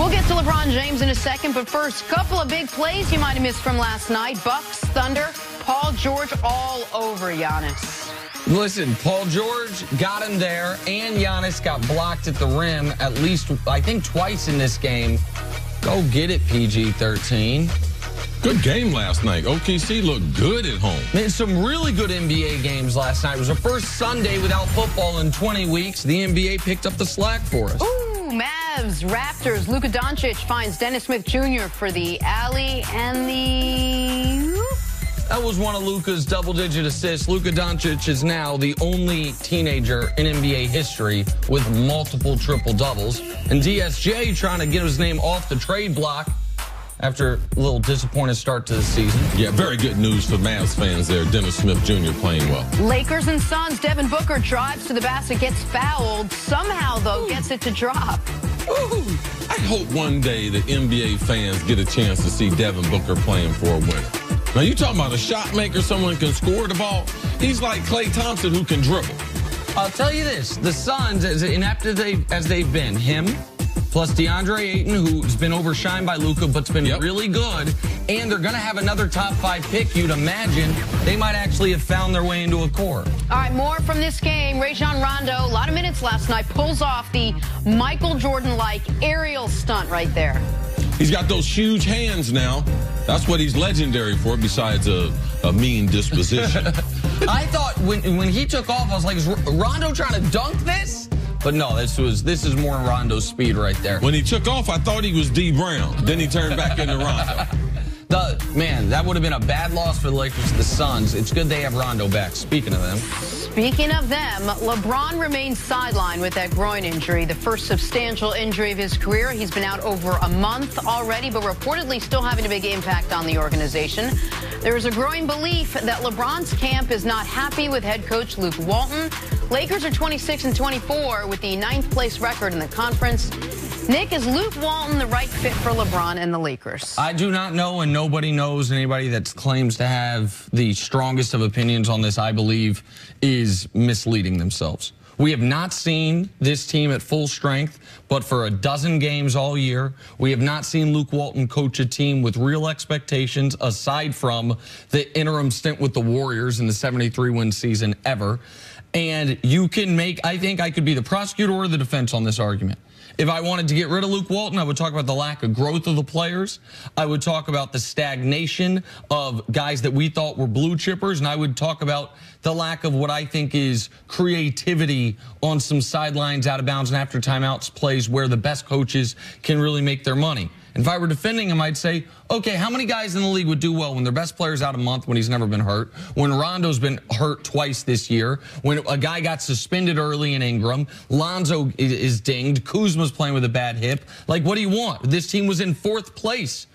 We'll get to LeBron James in a second, but first, a couple of big plays you might have missed from last night. Bucks, Thunder, Paul George all over Giannis. Listen, Paul George got him there, and Giannis got blocked at the rim at least, I think, twice in this game. Go get it, PG-13. Good game last night. OKC looked good at home. Man, some really good NBA games last night. It was the first Sunday without football in 20 weeks. The NBA picked up the slack for us. Ooh, Mavs, Raptors. Luka Doncic finds Dennis Smith Jr. for the alley and the... That was one of Luka's double-digit assists. Luka Doncic is now the only teenager in NBA history with multiple triple-doubles. And DSJ trying to get his name off the trade block after a little disappointed start to the season. Yeah, very good news for Mavs fans there. Dennis Smith Jr. playing well. Lakers and Suns. Devin Booker drives to the basket, gets fouled. Somehow, though, gets it to drop. Ooh. I hope one day the NBA fans get a chance to see Devin Booker playing for a winner. Now, you talking about a shot maker, someone can score the ball. He's like Klay Thompson who can dribble. I'll tell you this. The Suns, as inept as they've been, him plus DeAndre Ayton, who's been overshined by Luka, but's been really good, and they're going to have another top-5 pick. You'd imagine they might actually have found their way into a core. All right, more from this game. Rajon Rondo, a lot of minutes last night, pulls off the Michael Jordan-like aerial stunt right there. He's got those huge hands now. That's what he's legendary for, besides a mean disposition. I thought when he took off, I was like, is Rondo trying to dunk this? But no, this is more Rondo's speed right there. When he took off, I thought he was D. Brown. Then he turned back into Rondo. Man, that would have been a bad loss for the Lakers to the Suns. It's good they have Rondo back. Speaking of them. Speaking of them, LeBron remains sidelined with that groin injury, the first substantial injury of his career. He's been out over a month already, but reportedly still having a big impact on the organization. There is a growing belief that LeBron's camp is not happy with head coach Luke Walton. Lakers are 26-24 with the 9th place record in the conference. Nick, is Luke Walton the right fit for LeBron and the Lakers? I do not know, and nobody knows. Anybody that claims to have the strongest of opinions on this, I believe, is misleading themselves. We have not seen this team at full strength, but for a dozen games all year, we have not seen Luke Walton coach a team with real expectations aside from the interim stint with the Warriors in the 73-win season ever. And you can make, I think I could be the prosecutor or the defense on this argument. If I wanted to get rid of Luke Walton, I would talk about the lack of growth of the players. I would talk about the stagnation of guys that we thought were blue chippers, and I would talk about the lack of what I think is creativity on some sidelines, out of bounds, and after timeouts plays where the best coaches can really make their money. And if I were defending him, I'd say, okay, how many guys in the league would do well when their best player's out a month, when he's never been hurt, when Rondo's been hurt twice this year, when a guy got suspended early in Ingram, Lonzo is dinged, Kuzma's playing with a bad hip. Like, what do you want? This team was in 4th place,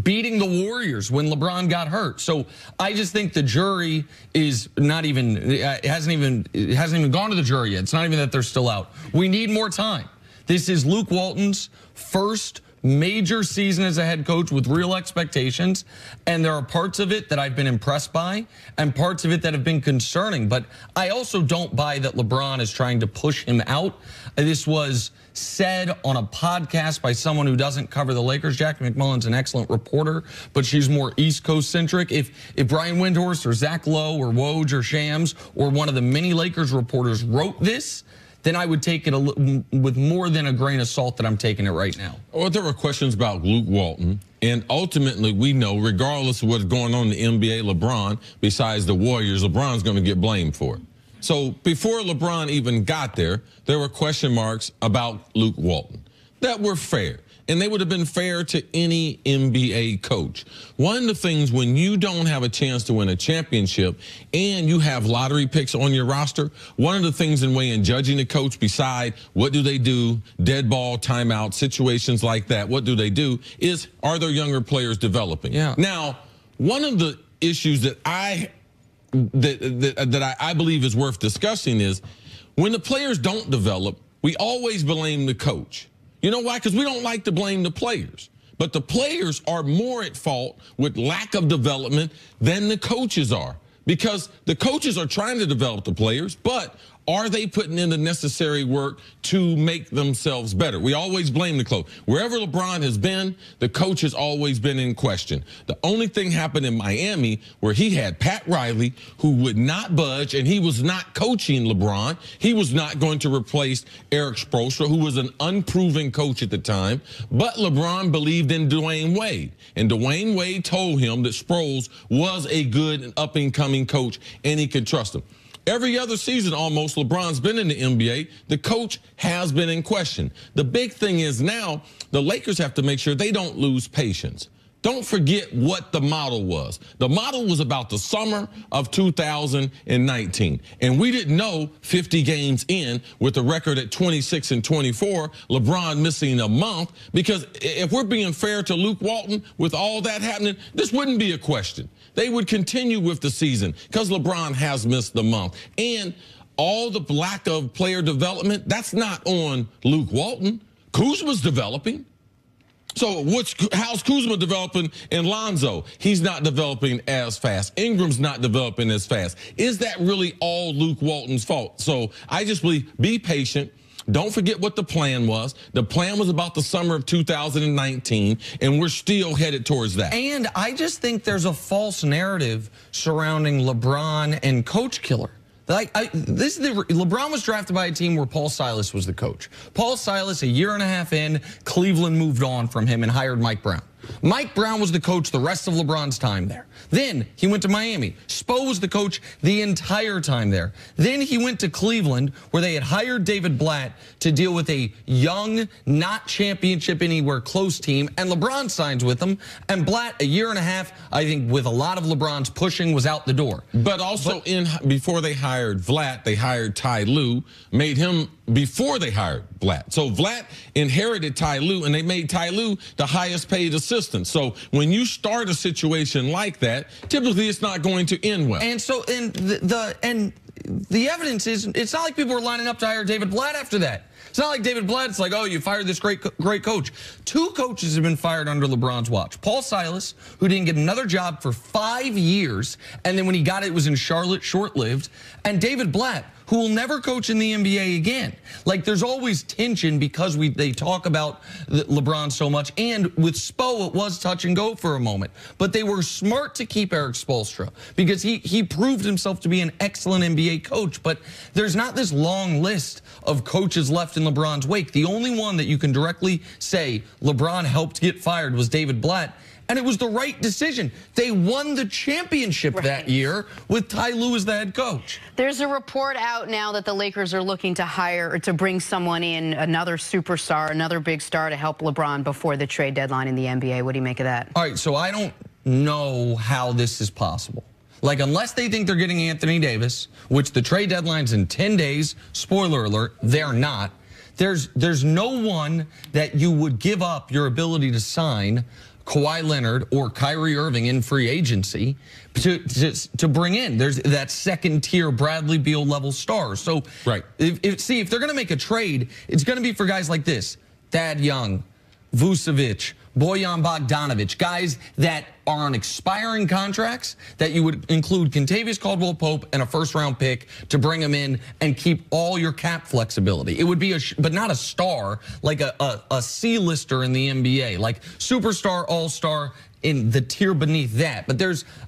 beating the Warriors when LeBron got hurt. So I just think the jury is not even, it hasn't even gone to the jury yet. It's not even that they're still out. We need more time. This is Luke Walton's first major season as a head coach with real expectations, and there are parts of it that I've been impressed by and parts of it that have been concerning. But I also don't buy that LeBron is trying to push him out. This was said on a podcast by someone who doesn't cover the Lakers. Jackie McMullen's an excellent reporter, but she's more East Coast centric. If Brian Windhorst or Zach Lowe or Woj or Shams or one of the many Lakers reporters wrote this, then I would take it with more than a grain of salt that I'm taking it right now. Well, there were questions about Luke Walton, and ultimately we know, regardless of what's going on in the NBA, LeBron, besides the Warriors, LeBron's going to get blamed for it. So before LeBron even got there, there were question marks about Luke Walton that were fair. And they would have been fair to any NBA coach. One of the things when you don't have a chance to win a championship and you have lottery picks on your roster, one of the things in way in judging a coach beside what do they do, dead ball, timeout, situations like that, what do they do, is are their younger players developing? Yeah. Now, one of the issues that I believe is worth discussing is when the players don't develop, we always blame the coach. You know why? Because we don't like to blame the players. But the players are more at fault with lack of development than the coaches are. Because the coaches are trying to develop the players, but Are they putting in the necessary work to make themselves better? We always blame the coach. Wherever LeBron has been, the coach has always been in question. The only thing happened in Miami where he had Pat Riley, who would not budge, and he was not coaching LeBron. He was not going to replace Eric Spoelstra, who was an unproven coach at the time. But LeBron believed in Dwayne Wade, and Dwayne Wade told him that Sproles was a good and up-and-coming coach, and he could trust him. Every other season, almost, LeBron's been in the NBA. The coach has been in question. The big thing is now the Lakers have to make sure they don't lose patience. Don't forget what the model was. The model was about the summer of 2019. And we didn't know 50 games in with a record at 26 and 24, LeBron missing a month, because if we're being fair to Luke Walton, with all that happening, this wouldn't be a question. They would continue with the season because LeBron has missed the month. And all the lack of player development, that's not on Luke Walton. Kuzma's developing. So how's Kuzma developing in Lonzo? He's not developing as fast. Ingram's not developing as fast. Is that really all Luke Walton's fault? So I just believe, be patient. Don't forget what the plan was. The plan was about the summer of 2019, and we're still headed towards that. And I just think there's a false narrative surrounding LeBron and Coach Killer. LeBron was drafted by a team where Paul Silas was the coach. Paul Silas, a year and a half in, Cleveland moved on from him and hired Mike Brown. Mike Brown was the coach the rest of LeBron's time there. Then he went to Miami. Spo was the coach the entire time there. Then he went to Cleveland, where they had hired David Blatt to deal with a young, not championship anywhere close team, and LeBron signs with them. And Blatt, a year and a half, I think with a lot of LeBron's pushing, was out the door. But also, before they hired Vlatt, they hired Ty Lue, made him before they hired Blatt. So Vlatt inherited Ty Lue, and they made Ty Lue the highest paid assistant. So when you start a situation like that, typically it's not going to end well. And so, the evidence is, it's not like people were lining up to hire David Blatt after that. It's not like David Blatt, it's like, oh, you fired this great coach. 2 coaches have been fired under LeBron's watch. Paul Silas, who didn't get another job for 5 years, and then when he got it, it was in Charlotte, short-lived. And David Blatt, who will never coach in the NBA again. Like, there's always tension because they talk about LeBron so much. And with Spo, it was touch and go for a moment. But they were smart to keep Eric Spoelstra because he proved himself to be an excellent NBA coach. But there's not this long list of coaches left in LeBron's wake. The only one that you can directly say LeBron helped get fired was David Blatt. And it was the right decision. They won the championship that year with Ty Lue as the head coach. There's a report out now that the Lakers are looking to hire or to bring someone in, another superstar, another big star to help LeBron before the trade deadline in the NBA. What do you make of that? All right, so I don't know how this is possible. Like, unless they think they're getting Anthony Davis, which the trade deadline's in 10 days, spoiler alert, they're not. There's no one that you would give up your ability to sign Kawhi Leonard or Kyrie Irving in free agency to bring in. There's that second-tier Bradley Beal level star. So, right. if they're going to make a trade, it's going to be for guys like this: Thad Young, Vucevic, Bojan Bogdanovic, guys that are on expiring contracts that you would include Kentavious Caldwell-Pope and a first-round pick to bring them in and keep all your cap flexibility. It would be but not a star, like a C-lister in the NBA, like superstar, all-star, in the tier beneath that. But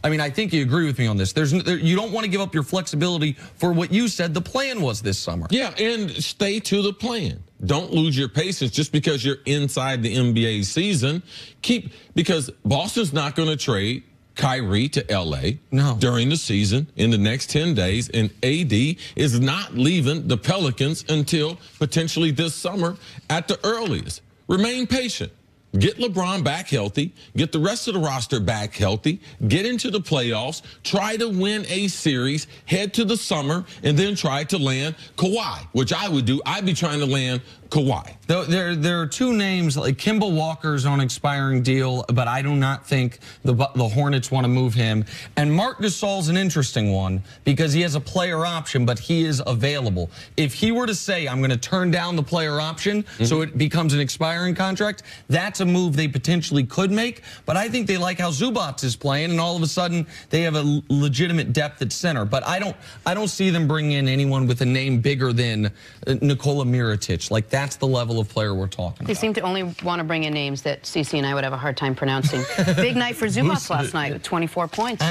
I think you agree with me on this. You don't want to give up your flexibility for what you said the plan was this summer. Yeah, and stay to the plan. Don't lose your patience just because you're inside the NBA season. Because Boston's not going to trade Kyrie to L.A. during the season in the next 10 days, and AD is not leaving the Pelicans until potentially this summer at the earliest. Remain patient. Get LeBron back healthy. Get the rest of the roster back healthy. Get into the playoffs. Try to win a series. Head to the summer, and then try to land Kawhi, which I would do. I'd be trying to land Kawhi. There are two names, like Kemba Walker's on expiring deal, but I do not think the Hornets want to move him. And Marc Gasol's an interesting one because he has a player option, but he is available. If he were to say, I'm going to turn down the player option so it becomes an expiring contract, that's a move they potentially could make. But I think they like how Zubac is playing, and all of a sudden they have a legitimate depth at center. But I don't see them bringing in anyone with a name bigger than Nikola Mirotic. Like, that's the level of player we're talking about. They seem to only want to bring in names that CC and I would have a hard time pronouncing. Big night for Zubac last night with 24 points.